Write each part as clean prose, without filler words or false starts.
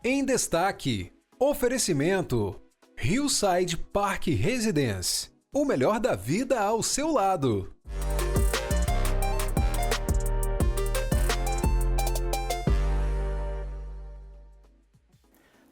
Em destaque, oferecimento Hillside Park Residence, o melhor da vida ao seu lado.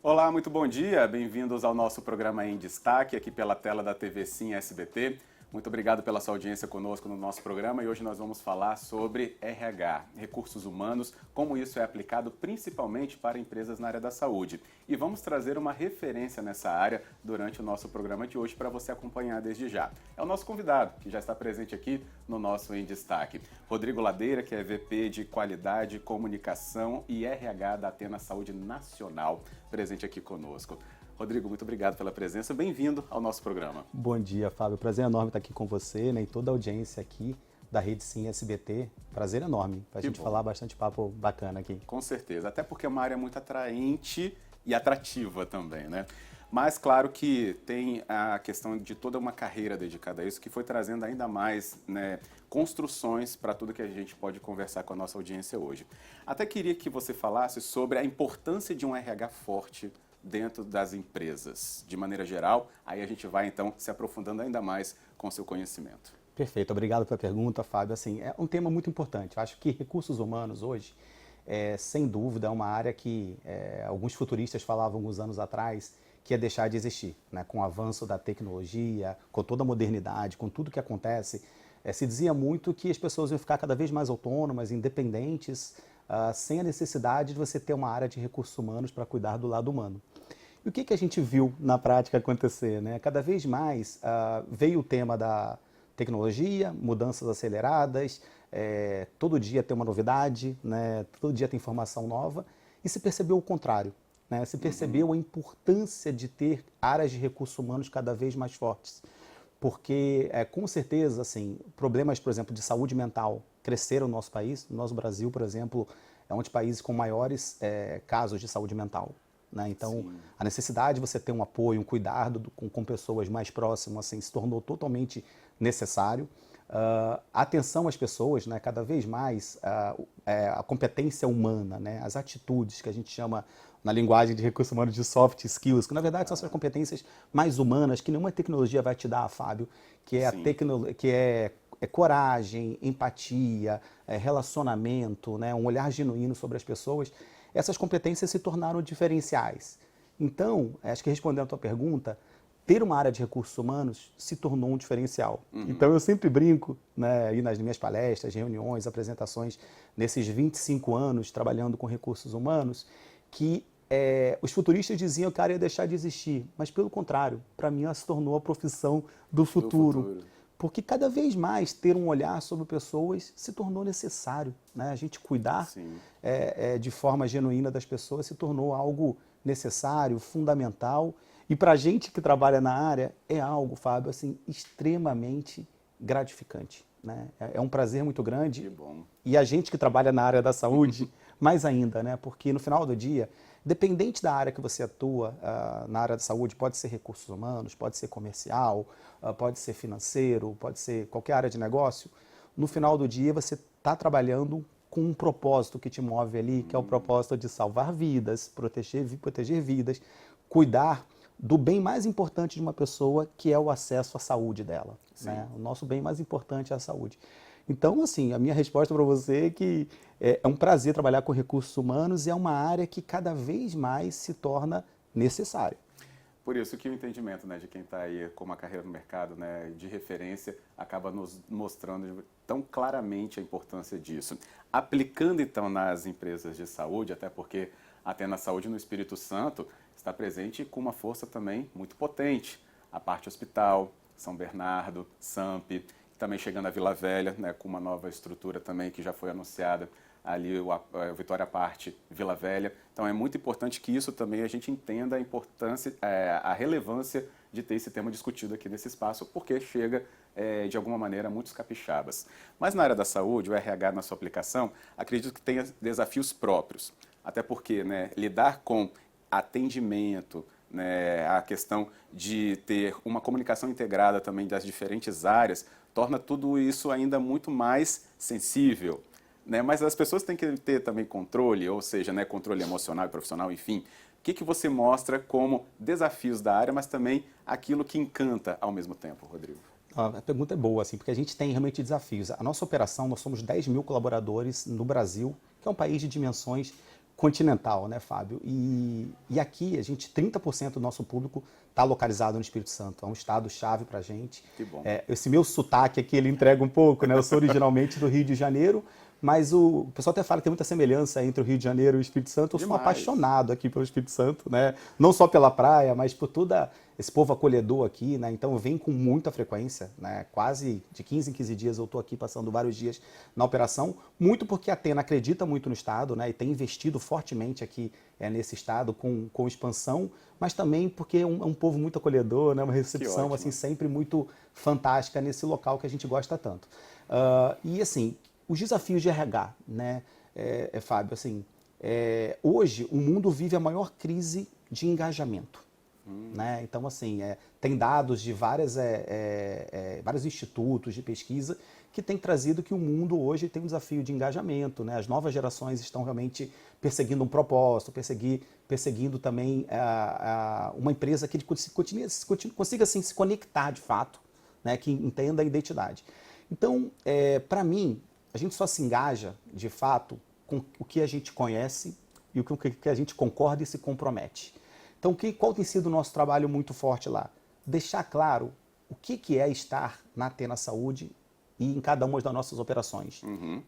Olá, muito bom dia, bem-vindos ao nosso programa Em Destaque, aqui pela tela da TV Sim SBT. Muito obrigado pela sua audiência conosco no nosso programa e hoje nós vamos falar sobre RH, recursos humanos, como isso é aplicado principalmente para empresas na área da saúde. E vamos trazer uma referência nessa área durante o nosso programa de hoje para você acompanhar desde já. É o nosso convidado, que já está presente aqui no nosso Em Destaque. Rodrigo Ladeira, que é VP de Qualidade, Comunicação e RH da Athena Saúde Nacional, presente aqui conosco. Rodrigo, muito obrigado pela presença. Bem-vindo ao nosso programa. Bom dia, Fábio. Prazer enorme estar aqui com você, né, e toda a audiência aqui da Rede Sim SBT. Prazer enorme para a gente falar bastante papo bacana aqui. Com certeza, até porque é uma área muito atraente e atrativa também, né? Mas claro que tem a questão de toda uma carreira dedicada a isso, que foi trazendo ainda mais, né, construções para tudo que a gente pode conversar com a nossa audiência hoje. Até queria que você falasse sobre a importância de um RH forte dentro das empresas, de maneira geral. Aí a gente vai, então, se aprofundando ainda mais com o seu conhecimento. Perfeito, obrigado pela pergunta, Fábio. Assim, é um tema muito importante. Eu acho que recursos humanos hoje, sem dúvida, é uma área que alguns futuristas falavam alguns anos atrás que ia deixar de existir, né? Com o avanço da tecnologia, com toda a modernidade, com tudo que acontece, se dizia muito que as pessoas iam ficar cada vez mais autônomas, independentes, sem a necessidade de você ter uma área de recursos humanos para cuidar do lado humano. E o que a gente viu na prática acontecer, né? Cada vez mais veio o tema da tecnologia, mudanças aceleradas, todo dia tem uma novidade, né? Todo dia tem informação nova, e se percebeu o contrário, né? Se percebeu a importância de ter áreas de recursos humanos cada vez mais fortes. Porque, com certeza, assim, problemas, por exemplo, de saúde mental cresceram no nosso país. No nosso Brasil, por exemplo, é um dos países com maiores casos de saúde mental, né? Então, sim, a necessidade de você ter um apoio, um cuidado com pessoas mais próximas, assim, se tornou totalmente necessário. A atenção às pessoas, né? Cada vez mais, a competência humana, né? As atitudes que a gente chama na linguagem de recursos humanos de soft skills, que na verdade são essas competências mais humanas que nenhuma tecnologia vai te dar, Fábio, que é coragem, empatia, relacionamento, né, um olhar genuíno sobre as pessoas. Essas competências se tornaram diferenciais. Então, acho que respondendo a tua pergunta, ter uma área de recursos humanos se tornou um diferencial. Então, eu sempre brinco, né, aí nas minhas palestras, reuniões, apresentações, nesses 25 anos trabalhando com recursos humanos, que os futuristas diziam que a área ia deixar de existir, mas pelo contrário, para mim ela se tornou a profissão do futuro. Porque cada vez mais ter um olhar sobre pessoas se tornou necessário, né? A gente cuidar de forma genuína das pessoas se tornou algo necessário, fundamental, e para a gente que trabalha na área é algo, Fábio, assim, extremamente gratificante, né? É um prazer muito grande. Que bom. E a gente que trabalha na área da saúde, mais ainda, né? Porque no final do dia, dependente da área que você atua, na área da saúde, pode ser recursos humanos, pode ser comercial, pode ser financeiro, pode ser qualquer área de negócio, no final do dia você está trabalhando com um propósito que te move ali, que é o propósito de salvar vidas, proteger vidas, cuidar do bem mais importante de uma pessoa, que é o acesso à saúde dela, né? O nosso bem mais importante é a saúde. Então, assim, a minha resposta para você é que é um prazer trabalhar com recursos humanos e é uma área que cada vez mais se torna necessária. Por isso que o entendimento, né, de quem está aí com uma carreira no mercado, né, de referência, acaba nos mostrando tão claramente a importância disso. Aplicando, então, nas empresas de saúde, até porque a Athena Saúde no Espírito Santo está presente com uma força também muito potente. A parte hospital, São Bernardo, SAMP, também chegando a Vila Velha, né, com uma nova estrutura também que já foi anunciada ali, o Vitória Parte, Vila Velha. Então é muito importante que isso também a gente entenda a importância, a relevância de ter esse tema discutido aqui nesse espaço, porque chega, de alguma maneira, a muitos capixabas. Mas na área da saúde, o RH na sua aplicação, acredito que tenha desafios próprios. Até porque, né, lidar com atendimento, né, a questão de ter uma comunicação integrada também das diferentes áreas, torna tudo isso ainda muito mais sensível, né? Mas as pessoas têm que ter também controle, ou seja, né, controle emocional e profissional, enfim, que você mostra como desafios da área, mas também aquilo que encanta ao mesmo tempo, Rodrigo? A pergunta é boa, assim, porque a gente tem realmente desafios. A nossa operação, nós somos 10 mil colaboradores no Brasil, que é um país de dimensões continental, né, Fábio? E aqui, 30% do nosso público está localizado no Espírito Santo. É um estado-chave para a gente. Que bom. Esse meu sotaque aqui, ele entrega um pouco, né? Eu sou originalmente do Rio de Janeiro, mas o pessoal até fala que tem muita semelhança entre o Rio de Janeiro e o Espírito Santo. Eu sou apaixonado aqui pelo Espírito Santo, né? Não só pela praia, mas por todo esse povo acolhedor aqui, né? Então eu venho com muita frequência, né? Quase de 15 em 15 dias eu estou aqui passando vários dias na operação, muito porque a Athena acredita muito no estado, né? E tem investido fortemente aqui nesse estado com expansão, mas também porque é um povo muito acolhedor, né? Uma recepção assim sempre muito fantástica nesse local que a gente gosta tanto. E assim, os desafios de RH, né, Fábio, assim, hoje o mundo vive a maior crise de engajamento. Né? Então, assim, tem dados de vários institutos de pesquisa que têm trazido que o mundo hoje tem um desafio de engajamento. Né? As novas gerações estão realmente perseguindo um propósito, perseguindo também uma empresa que consiga assim, se conectar de fato, né? Que entenda a identidade. Então, para mim, a gente só se engaja, de fato, com o que a gente conhece e o que a gente concorda e se compromete. Então, qual tem sido o nosso trabalho muito forte lá? Deixar claro o que é estar na Athena Saúde e em cada uma das nossas operações.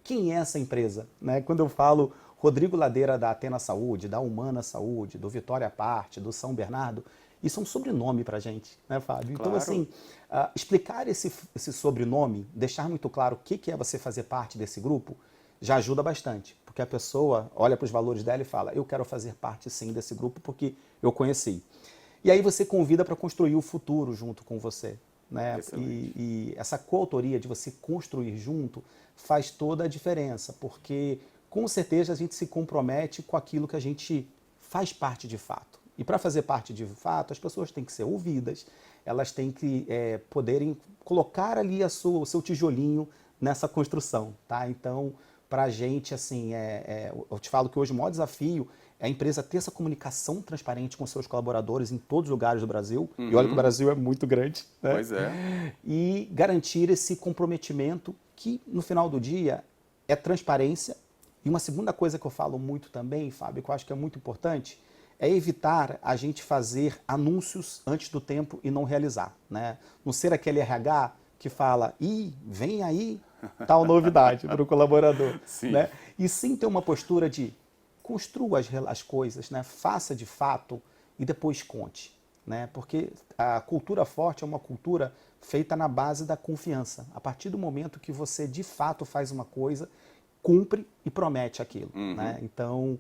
Quem é essa empresa? Né? Quando eu falo Rodrigo Ladeira da Athena Saúde, da Humana Saúde, do Vitória Parte, do São Bernardo, isso é um sobrenome para a gente, né, Fábio? Claro. Então, assim, explicar esse sobrenome, deixar muito claro o que é você fazer parte desse grupo, já ajuda bastante. Porque a pessoa olha para os valores dela e fala, eu quero fazer parte sim desse grupo porque eu conheci. E aí você convida para construir o futuro junto com você. Né? E essa coautoria de você construir junto faz toda a diferença, porque com certeza a gente se compromete com aquilo que a gente faz parte de fato. E para fazer parte de fato, as pessoas têm que ser ouvidas, elas têm que poderem colocar ali o seu tijolinho nessa construção. Tá? Então, para a gente, assim, eu te falo que hoje o maior desafio é a empresa ter essa comunicação transparente com seus colaboradores em todos os lugares do Brasil. E olha que o Brasil é muito grande. Né? Pois é. E garantir esse comprometimento que, no final do dia, é transparência. E uma segunda coisa que eu falo muito também, Fábio, que eu acho que é muito importante, é evitar a gente fazer anúncios antes do tempo e não realizar. Né? Não ser aquele RH que fala, vem aí tal novidade para o colaborador. Sim. Né? E sim ter uma postura de construa as coisas, né? Faça de fato e depois conte. Né? Porque a cultura forte é uma cultura feita na base da confiança. A partir do momento que você de fato faz uma coisa, cumpre e promete aquilo. Né? Então,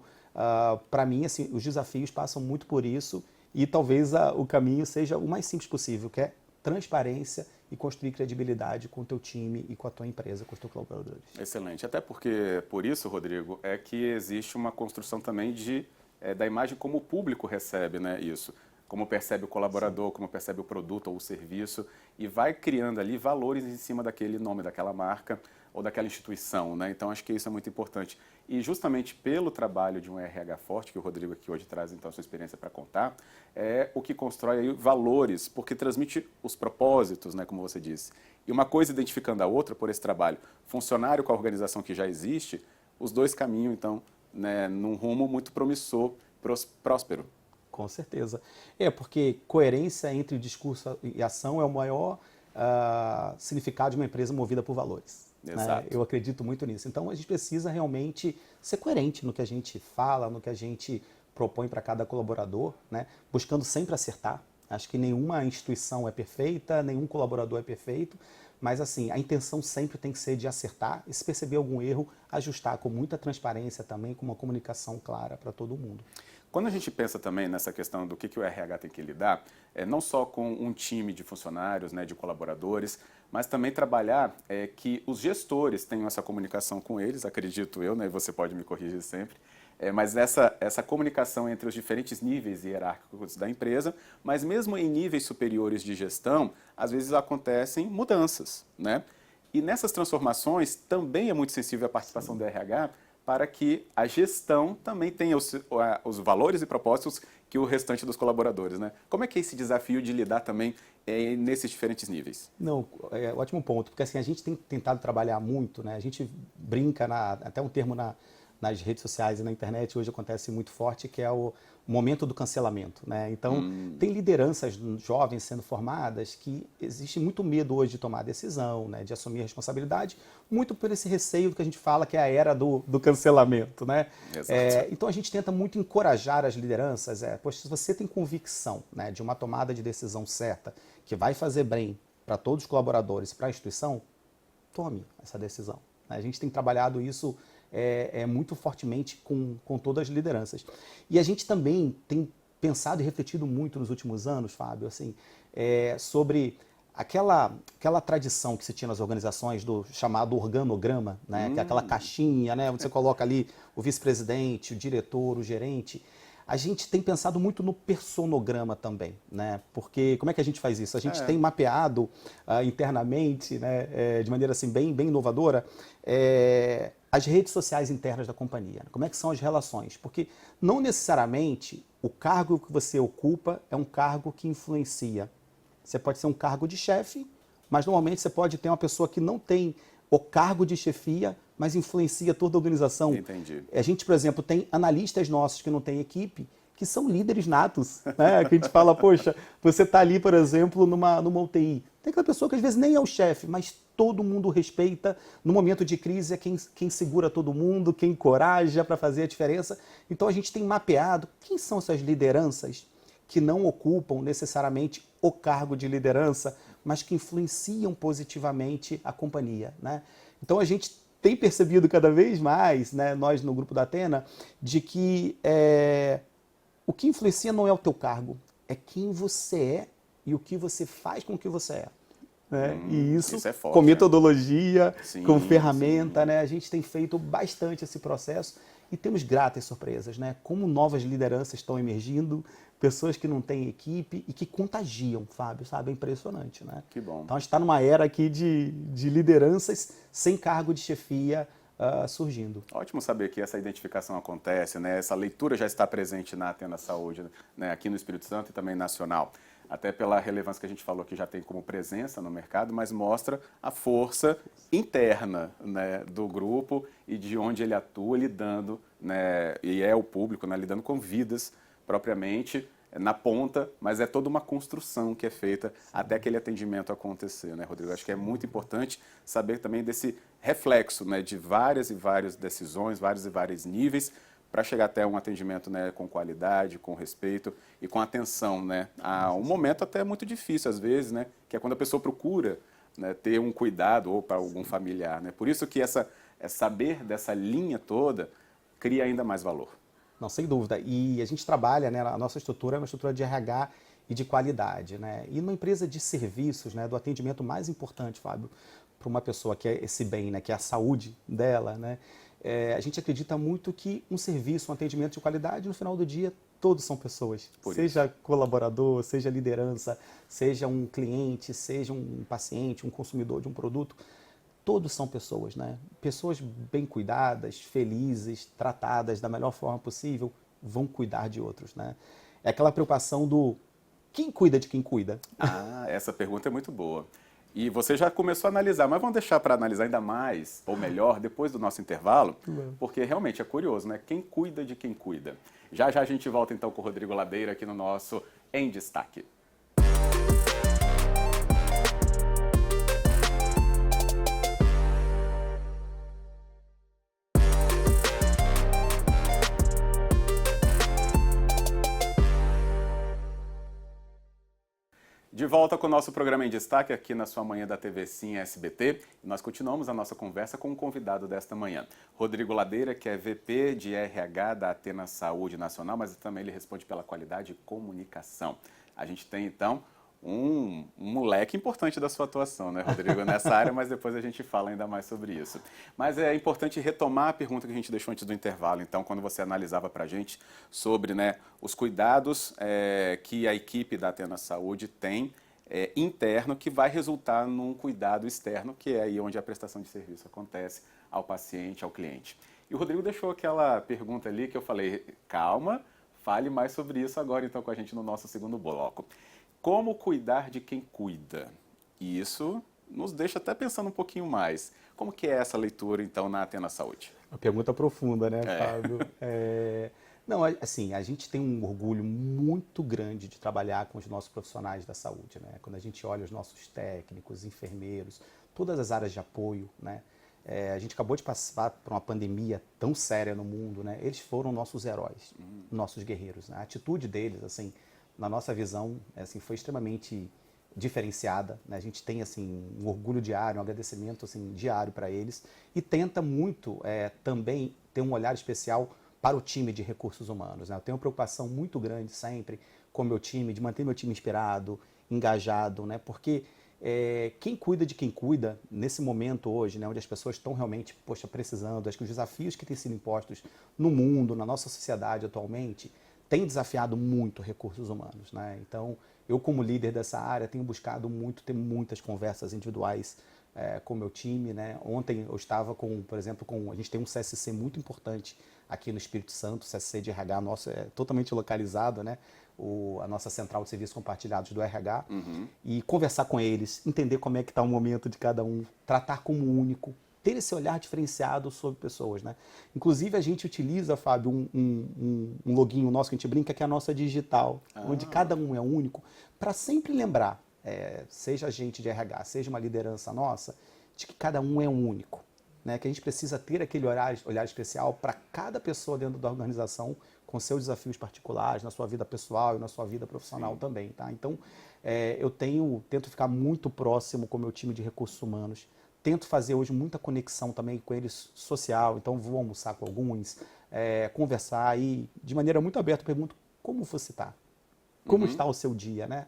para mim, assim, os desafios passam muito por isso e talvez o caminho seja o mais simples possível, que é transparência e construir credibilidade com o teu time e com a tua empresa, com os teus colaboradores. Excelente. Até porque, por isso, Rodrigo, é que existe uma construção também da imagem como o público recebe, né, isso. Como percebe o colaborador, como percebe o produto ou o serviço, e vai criando ali valores em cima daquele nome, daquela marca ou daquela instituição, né? Então, acho que isso é muito importante. E justamente pelo trabalho de um RH forte, que o Rodrigo aqui hoje traz, então, a sua experiência para contar, é o que constrói aí valores, porque transmite os propósitos, né, como você disse. E uma coisa identificando a outra por esse trabalho. Funcionário com a organização que já existe, os dois caminham, então, né, num rumo muito promissor, próspero. Com certeza. Porque coerência entre discurso e ação é o maior significado de uma empresa movida por valores. Exato. Né? Eu acredito muito nisso. Então, a gente precisa realmente ser coerente no que a gente fala, no que a gente propõe para cada colaborador, né? Buscando sempre acertar. Acho que nenhuma instituição é perfeita, nenhum colaborador é perfeito, mas assim, a intenção sempre tem que ser de acertar e se perceber algum erro, ajustar com muita transparência também, com uma comunicação clara para todo mundo. Quando a gente pensa também nessa questão do que o RH tem que lidar, não só com um time de funcionários, né, de colaboradores, mas também trabalhar que os gestores tenham essa comunicação com eles, acredito eu, né, e você pode me corrigir sempre, mas essa comunicação entre os diferentes níveis hierárquicos da empresa, mas mesmo em níveis superiores de gestão, às vezes acontecem mudanças, né? E nessas transformações também é muito sensível a participação do RH para que a gestão também tenha os valores e propósitos que o restante dos colaboradores, né? Como é que é esse desafio de lidar também nesses diferentes níveis? Não, ótimo ponto, porque assim, a gente tem tentado trabalhar muito, né? A gente brinca, até um termo nas redes sociais e na internet hoje acontece muito forte, que é o momento do cancelamento, né? Então, tem lideranças jovens sendo formadas que existe muito medo hoje de tomar decisão, né? De assumir a responsabilidade, muito por esse receio que a gente fala que é a era do cancelamento, né? Então, a gente tenta muito encorajar as lideranças, poxa, se você tem convicção, né, de uma tomada de decisão certa, que vai fazer bem para todos os colaboradores, para a instituição, tome essa decisão. A gente tem trabalhado isso muito fortemente com todas as lideranças. E a gente também tem pensado e refletido muito nos últimos anos, Fábio, assim, sobre aquela tradição que se tinha nas organizações do chamado organograma, né? Que é aquela caixinha, né? Onde você coloca ali o vice-presidente, o diretor, o gerente. A gente tem pensado muito no personograma também, né? Porque como é que a gente faz isso? A gente tem mapeado internamente, né, de maneira assim bem inovadora, as redes sociais internas da companhia. Como é que são as relações? Porque não necessariamente o cargo que você ocupa é um cargo que influencia. Você pode ser um cargo de chefe, mas normalmente você pode ter uma pessoa que não tem o cargo de chefia, mas influencia toda a organização. Entendi. A gente, por exemplo, tem analistas nossos que não têm equipe, que são líderes natos, né? Que a gente fala, poxa, você está ali, por exemplo, numa UTI. Tem aquela pessoa que às vezes nem é o chefe, mas todo mundo respeita. No momento de crise é quem segura todo mundo, quem encoraja para fazer a diferença. Então a gente tem mapeado quem são essas lideranças que não ocupam necessariamente o cargo de liderança, mas que influenciam positivamente a companhia, né? Então a gente tem percebido cada vez mais, né, nós no Grupo da Athena, de que o que influencia não é o teu cargo, é quem você é e o que você faz com o que você é. Né? E isso é forte, com metodologia, sim, com ferramenta, né? A gente tem feito bastante esse processo e temos gratas surpresas, né? Como novas lideranças estão emergindo, pessoas que não têm equipe e que contagiam, Fábio, sabe? É impressionante, né? Que bom. Então a gente está numa era aqui de lideranças sem cargo de chefia surgindo. Ótimo saber que essa identificação acontece, né? Essa leitura já está presente na Athena Saúde, né? Aqui no Espírito Santo e também nacional. Até pela relevância que a gente falou que já tem como presença no mercado, mas mostra a força interna, né, do grupo e de onde ele atua lidando, né, e é o público, né, lidando com vidas propriamente na ponta, mas é toda uma construção que é feita até aquele atendimento acontecer, né, Rodrigo? Acho que é muito importante saber também desse reflexo, né, de várias e várias decisões, vários e vários níveis, para chegar até um atendimento, né, com qualidade, com respeito e com atenção, né, a um momento até muito difícil às vezes, né, que é quando a pessoa procura, né, ter um cuidado ou para algum familiar, né. Por isso que saber dessa linha toda cria ainda mais valor. Não, sem dúvida. E a gente trabalha, né, a nossa estrutura é uma estrutura de RH e de qualidade, né. E numa empresa de serviços, né, do atendimento mais importante, Fábio, para uma pessoa que é esse bem, né, que é a saúde dela, né. A gente acredita muito que um serviço, um atendimento de qualidade, no final do dia, todos são pessoas. Seja colaborador, seja liderança, seja um cliente, seja um paciente, um consumidor de um produto, todos são pessoas, né? Pessoas bem cuidadas, felizes, tratadas da melhor forma possível, vão cuidar de outros, né? É aquela preocupação do quem cuida de quem cuida. Ah, essa pergunta é muito boa. E você já começou a analisar, mas vamos deixar para analisar ainda mais, ou melhor, depois do nosso intervalo, porque realmente é curioso, né? Quem cuida de quem cuida. Já já a gente volta então com o Rodrigo Ladeira aqui no nosso Em Destaque. De volta com o nosso programa Em Destaque aqui na sua manhã da TV Sim SBT. E nós continuamos a nossa conversa com o convidado desta manhã, Rodrigo Ladeira, que é VP de RH da Athena Saúde Nacional, mas também ele responde pela qualidade e comunicação. A gente tem então um leque importante da sua atuação, né, Rodrigo, nessa área, mas depois a gente fala ainda mais sobre isso. Mas é importante retomar a pergunta que a gente deixou antes do intervalo, então, quando você analisava para a gente sobre, né, os cuidados que a equipe da Athena Saúde tem interno, que vai resultar num cuidado externo, que é aí onde a prestação de serviço acontece ao paciente, ao cliente. E o Rodrigo deixou aquela pergunta ali que eu falei, calma, fale mais sobre isso agora então com a gente no nosso segundo bloco. Como cuidar de quem cuida? E isso nos deixa até pensando um pouquinho mais. Como que é essa leitura então na Athena Saúde? Uma pergunta profunda, né, Fábio? Não, assim, a gente tem um orgulho muito grande de trabalhar com os nossos profissionais da saúde, né? Quando a gente olha os nossos técnicos, enfermeiros, todas as áreas de apoio, né? A gente acabou de passar por uma pandemia tão séria no mundo, né? Eles foram nossos heróis, nossos guerreiros, né? A atitude deles, assim, na nossa visão, assim, foi extremamente diferenciada, né? A gente tem assim um orgulho diário, um agradecimento assim diário para eles e tenta muito também ter um olhar especial para o time de recursos humanos, né? Eu tenho uma preocupação muito grande sempre com o meu time, de manter meu time inspirado, engajado, né? Porque quem cuida de quem cuida, nesse momento hoje, né, onde as pessoas estão realmente, poxa, precisando, acho que os desafios que têm sido impostos no mundo, na nossa sociedade atualmente, têm desafiado muito recursos humanos, né? Então, eu como líder dessa área tenho buscado muito, ter muitas conversas individuais com o meu time, né? Ontem eu estava por exemplo, a gente tem um CSC muito importante aqui no Espírito Santo, o CSC de RH nosso é totalmente localizado, né? A nossa central de serviços compartilhados do RH, e conversar com eles, entender como é que está o momento de cada um, tratar como único, ter esse olhar diferenciado sobre pessoas, né? Inclusive a gente utiliza, Fábio, um loginho nosso que a gente brinca que é a nossa digital, onde cada um é único, para sempre lembrar, seja a gente de RH, seja uma liderança nossa, de que cada um é único, né? Que a gente precisa ter aquele olhar especial para cada pessoa dentro da organização, com seus desafios particulares, na sua vida pessoal e na sua vida profissional também, tá? Então, eu tento ficar muito próximo com o meu time de recursos humanos, tento fazer hoje muita conexão também com eles social, então vou almoçar com alguns, conversar e de maneira muito aberta pergunto como você está? Como está o seu dia, né?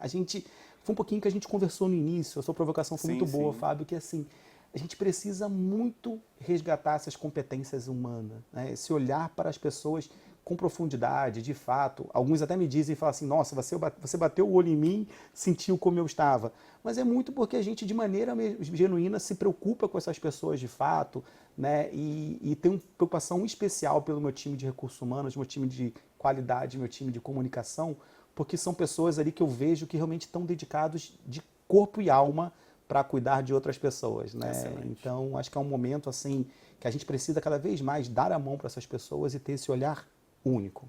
Foi um pouquinho que a gente conversou no início, a sua provocação foi muito boa, Fábio, que assim, a gente precisa muito resgatar essas competências humanas, né? Esse olhar para as pessoas com profundidade, de fato. Alguns até me dizem e falam assim, nossa, você bateu o olho em mim, sentiu como eu estava. Mas é muito porque a gente, de maneira genuína, se preocupa com essas pessoas de fato, né? E tem uma preocupação especial pelo meu time de recursos humanos, meu time de qualidade, meu time de comunicação, porque são pessoas ali que eu vejo que realmente estão dedicados de corpo e alma para cuidar de outras pessoas, né? Excelente. Então, acho que é um momento assim que a gente precisa cada vez mais dar a mão para essas pessoas e ter esse olhar único.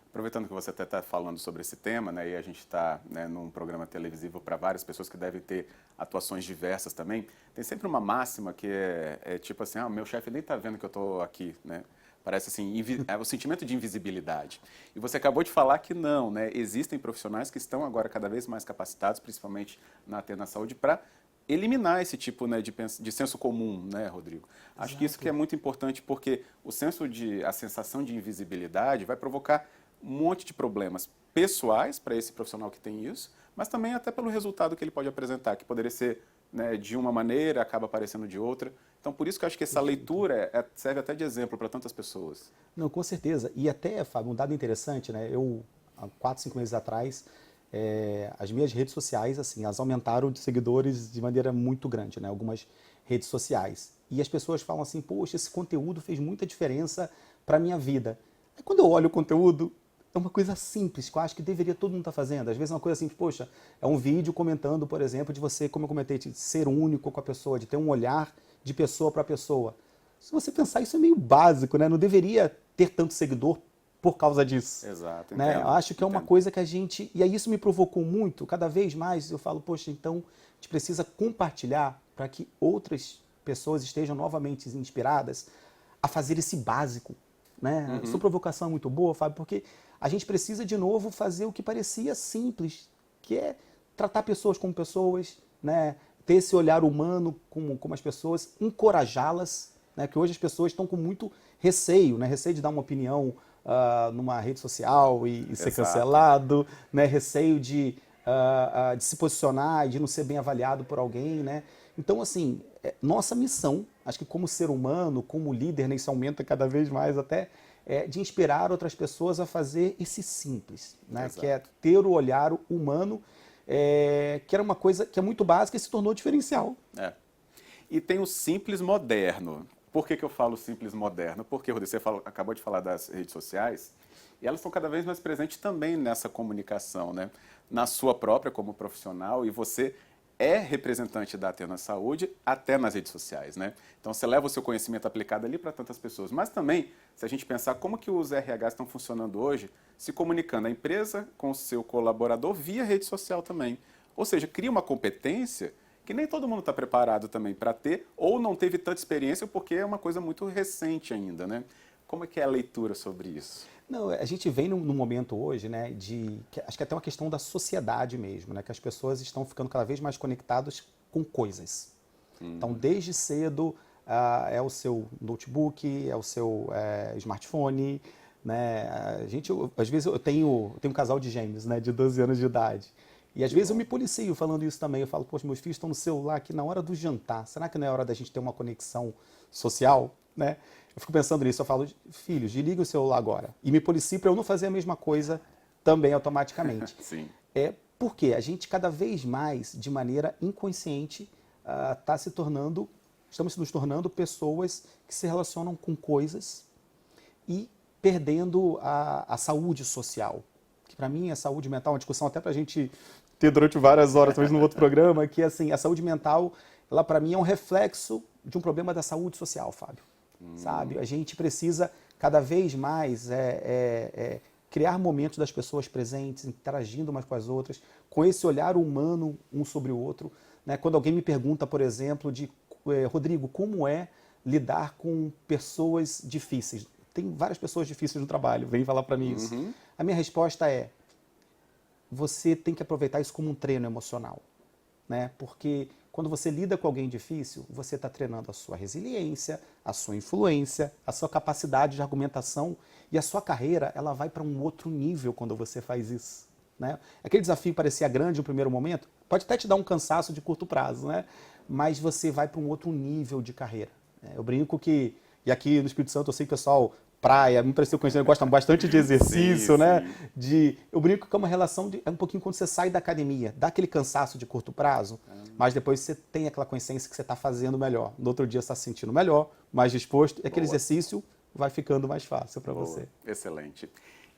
Aproveitando que você até está falando sobre esse tema, né, e a gente está, né, num programa televisivo para várias pessoas que devem ter atuações diversas também, tem sempre uma máxima que é tipo assim, meu chefe nem está vendo que eu estou aqui, né? Parece assim, é o sentimento de invisibilidade. E você acabou de falar que não, né? Existem profissionais que estão agora cada vez mais capacitados, principalmente na Athena Saúde, para eliminar esse tipo, né, de senso comum, né, Rodrigo? Acho que isso que é muito importante, porque a sensação de invisibilidade vai provocar um monte de problemas pessoais para esse profissional que tem isso, mas também até pelo resultado que ele pode apresentar, que poderia ser, né, de uma maneira, acaba aparecendo de outra. Então, por isso que eu acho que essa leitura serve até de exemplo para tantas pessoas. Não, com certeza. E até, Fábio, um dado interessante, né? Eu, há 4, 5 meses atrás, as minhas redes sociais, assim, elas aumentaram de seguidores de maneira muito grande, né? Algumas redes sociais. E as pessoas falam assim, poxa, esse conteúdo fez muita diferença para a minha vida. Aí, quando eu olho o conteúdo, é uma coisa simples, que eu acho que deveria todo mundo estar fazendo. Às vezes é uma coisa assim, poxa, é um vídeo comentando, por exemplo, de você, como eu comentei, de ser único com a pessoa, de ter um olhar de pessoa para pessoa. Se você pensar, isso é meio básico, né? Não deveria ter tanto seguidor por causa disso. Exato, né? Eu acho que é uma coisa que a gente... E aí isso me provocou muito, cada vez mais eu falo, poxa, então a gente precisa compartilhar para que outras pessoas estejam novamente inspiradas a fazer esse básico, né? Sua provocação é muito boa, Fábio, porque a gente precisa de novo fazer o que parecia simples, que é tratar pessoas como pessoas, né? Ter esse olhar humano como as pessoas, encorajá-las, né? Que hoje as pessoas estão com muito receio, né? Receio de dar uma opinião numa rede social e ser cancelado, né? Receio de se posicionar e de não ser bem avaliado por alguém, né? Então, assim, nossa missão, acho que como ser humano, como líder, né, isso aumenta cada vez mais até, de inspirar outras pessoas a fazer esse simples, né? Que é ter o olhar humano, que era uma coisa que é muito básica e se tornou diferencial. E tem o simples moderno. Por que eu falo simples moderno? Porque, Rodrigo, você acabou de falar das redes sociais, e elas estão cada vez mais presentes também nessa comunicação, né? Na sua própria como profissional, e você é representante da Athena Saúde até nas redes sociais, né? Então você leva o seu conhecimento aplicado ali para tantas pessoas. Mas também, se a gente pensar como que os RHs estão funcionando hoje, se comunicando a empresa com o seu colaborador via rede social também. Ou seja, cria uma competência que nem todo mundo está preparado também para ter, ou não teve tanta experiência porque é uma coisa muito recente ainda, né? Como é que é a leitura sobre isso? Não, a gente vem num momento hoje, né, acho que é até uma questão da sociedade mesmo, né, que as pessoas estão ficando cada vez mais conectadas com coisas. Então, desde cedo, é o seu notebook, é o seu smartphone, né, às vezes eu tenho um casal de gêmeos, né, de 12 anos de idade, e às vezes eu me policio falando isso também, eu falo, poxa, meus filhos estão no celular aqui na hora do jantar, será que não é hora da gente ter uma conexão social, né? Eu fico pensando nisso, eu falo, filhos, desliga o celular agora. E me policie para eu não fazer a mesma coisa também automaticamente. Sim. Porque a gente cada vez mais, de maneira inconsciente, estamos nos tornando pessoas que se relacionam com coisas e perdendo a saúde social. Que para mim a saúde mental é uma discussão até para a gente ter durante várias horas, talvez num outro programa, que assim, a saúde mental, ela para mim é um reflexo de um problema da saúde social, Fábio. Sabe? A gente precisa cada vez mais criar momentos das pessoas presentes, interagindo umas com as outras, com esse olhar humano um sobre o outro. Né? Quando alguém me pergunta, por exemplo, Rodrigo, como é lidar com pessoas difíceis? Tem várias pessoas difíceis no trabalho, vem falar para mim isso. A minha resposta é, você tem que aproveitar isso como um treino emocional. Né? Porque quando você lida com alguém difícil, você está treinando a sua resiliência, a sua influência, a sua capacidade de argumentação e a sua carreira, ela vai para um outro nível quando você faz isso. Né? Aquele desafio parecia grande no primeiro momento, pode até te dar um cansaço de curto prazo, né? Mas você vai para um outro nível de carreira. Eu brinco que, e aqui no Espírito Santo eu sei que o pessoal, praia, me pareceu conhecendo, gosta bastante de exercício, sim, né? Sim. Eu brinco que é uma relação, é um pouquinho quando você sai da academia, dá aquele cansaço de curto prazo, mas depois você tem aquela consciência que você está fazendo melhor. No outro dia você está se sentindo melhor, mais disposto, e aquele exercício vai ficando mais fácil para você. Excelente.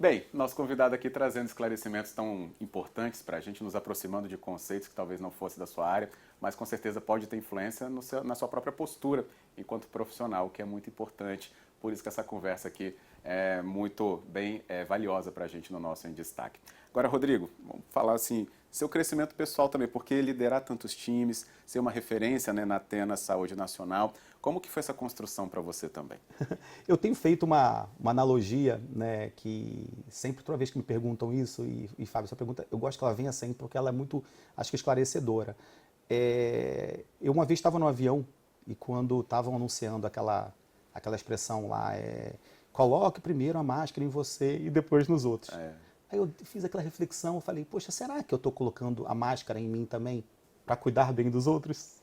Bem, nosso convidado aqui trazendo esclarecimentos tão importantes para a gente, nos aproximando de conceitos que talvez não fosse da sua área, mas com certeza pode ter influência na sua própria postura enquanto profissional, que é muito importante. Por isso que essa conversa aqui é muito bem valiosa para a gente no nosso Em Destaque. Agora, Rodrigo, vamos falar assim, seu crescimento pessoal também, porque liderar tantos times, ser uma referência, né, na Athena Saúde Nacional, como que foi essa construção para você também? Eu tenho feito uma analogia, né, que sempre, toda vez que me perguntam isso, e Fábio, essa pergunta, eu gosto que ela venha sempre, porque ela é muito, acho que esclarecedora. Eu uma vez estava no avião, e quando estavam anunciando aquela expressão lá, coloque primeiro a máscara em você e depois nos outros. Aí eu fiz aquela reflexão, eu falei, poxa, será que eu estou colocando a máscara em mim também para cuidar bem dos outros?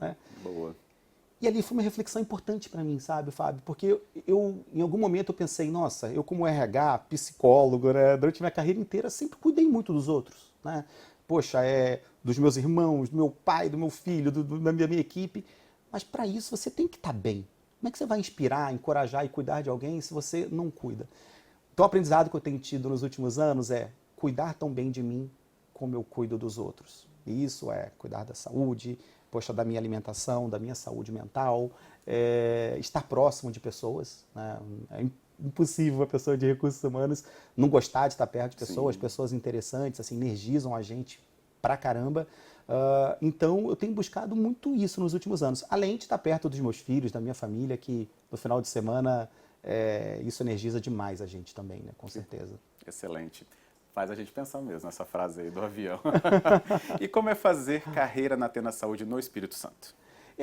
Né? Boa. E ali foi uma reflexão importante para mim, sabe, Fábio? Porque eu, em algum momento eu pensei, nossa, eu como RH, psicólogo, né, durante minha carreira inteira sempre cuidei muito dos outros, né? Poxa, dos meus irmãos, do meu pai, do meu filho, da minha equipe. Mas para isso você tem que estar bem. Como é que você vai inspirar, encorajar e cuidar de alguém se você não cuida? Então, o aprendizado que eu tenho tido nos últimos anos é cuidar tão bem de mim como eu cuido dos outros. E isso é cuidar da saúde, poxa, da minha alimentação, da minha saúde mental, estar próximo de pessoas. Né? É impossível uma pessoa de recursos humanos não gostar de estar perto de pessoas, pessoas interessantes, assim, energizam a gente pra caramba. Então, eu tenho buscado muito isso nos últimos anos. Além de estar perto dos meus filhos, da minha família, que no final de semana isso energiza demais a gente também, né? Com certeza. Excelente. Faz a gente pensar mesmo nessa frase aí do avião. E como é fazer carreira na Athena Saúde no Espírito Santo?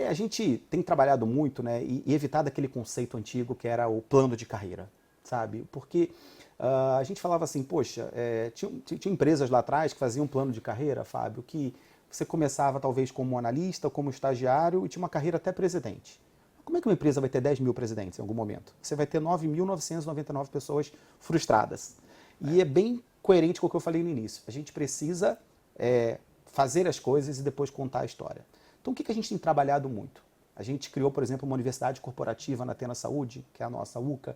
A gente tem trabalhado muito, né, e evitado aquele conceito antigo que era o plano de carreira, sabe? Porque a gente falava assim, poxa, tinha empresas lá atrás que faziam um plano de carreira, Fábio, que você começava talvez como analista, como estagiário e tinha uma carreira até presidente. Como é que uma empresa vai ter 10 mil presidentes em algum momento? Você vai ter 9.999 pessoas frustradas. E é bem coerente com o que eu falei no início. A gente precisa fazer as coisas e depois contar a história. Então, o que a gente tem trabalhado muito? A gente criou, por exemplo, uma universidade corporativa na Atena Saúde, que é a nossa UCA,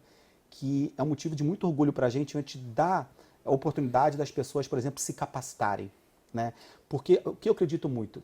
que é um motivo de muito orgulho para a gente dar a oportunidade das pessoas, por exemplo, se capacitarem, né? Porque o que eu acredito muito,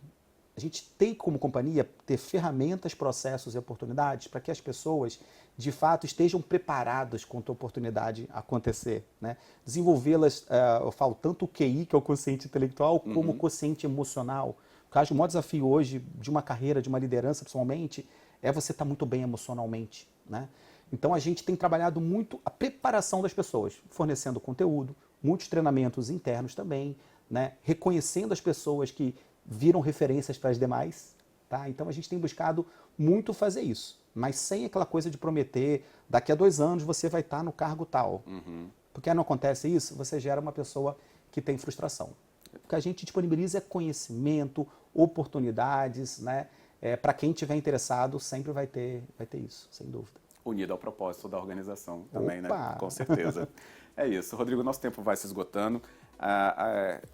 a gente tem como companhia ter ferramentas, processos e oportunidades para que as pessoas, de fato, estejam preparadas quando a oportunidade acontecer, né? Desenvolvê-las, eu falo tanto o QI, que é o quociente intelectual, como o quociente emocional. Porque eu acho que o maior desafio hoje de uma carreira, de uma liderança, principalmente, é você estar muito bem emocionalmente, né? Então a gente tem trabalhado muito a preparação das pessoas, fornecendo conteúdo, muitos treinamentos internos também, né? Reconhecendo as pessoas que viram referências para as demais, tá? Então a gente tem buscado muito fazer isso, mas sem aquela coisa de prometer, daqui a 2 anos você vai estar no cargo tal. Porque não acontece isso, você gera uma pessoa que tem frustração. O que a gente disponibiliza é conhecimento, oportunidades, né? Para quem estiver interessado, sempre vai ter isso, sem dúvida. Unido ao propósito da organização também, Opa! né? Com certeza. É isso. Rodrigo, nosso tempo vai se esgotando.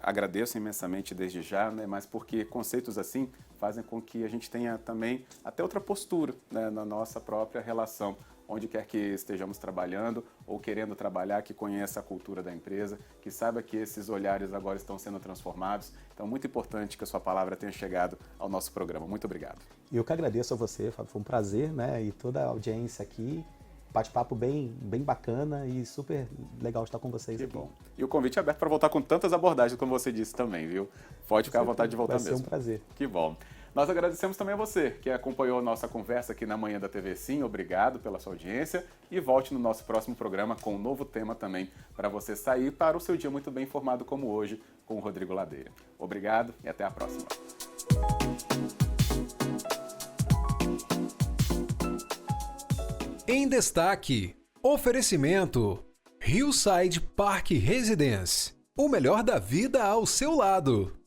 Agradeço imensamente desde já, né? Mas porque conceitos assim fazem com que a gente tenha também até outra postura, né? Na nossa própria relação, onde quer que estejamos trabalhando ou querendo trabalhar, que conheça a cultura da empresa, que saiba que esses olhares agora estão sendo transformados. Então, muito importante que a sua palavra tenha chegado ao nosso programa. Muito obrigado. E eu que agradeço a você, Fábio. Foi um prazer, né? E toda a audiência aqui. Bate-papo bem bacana e super legal estar com vocês aqui. Que bom. E o convite é aberto para voltar com tantas abordagens, como você disse também, viu? Pode ficar à vontade de voltar mesmo. Vai ser um prazer. Que bom. Nós agradecemos também a você que acompanhou a nossa conversa aqui na manhã da TV Sim. Obrigado pela sua audiência e volte no nosso próximo programa com um novo tema também para você sair para o seu dia muito bem informado como hoje com o Rodrigo Ladeira. Obrigado e até a próxima. Em destaque, oferecimento Hillside Park Residence. O melhor da vida ao seu lado.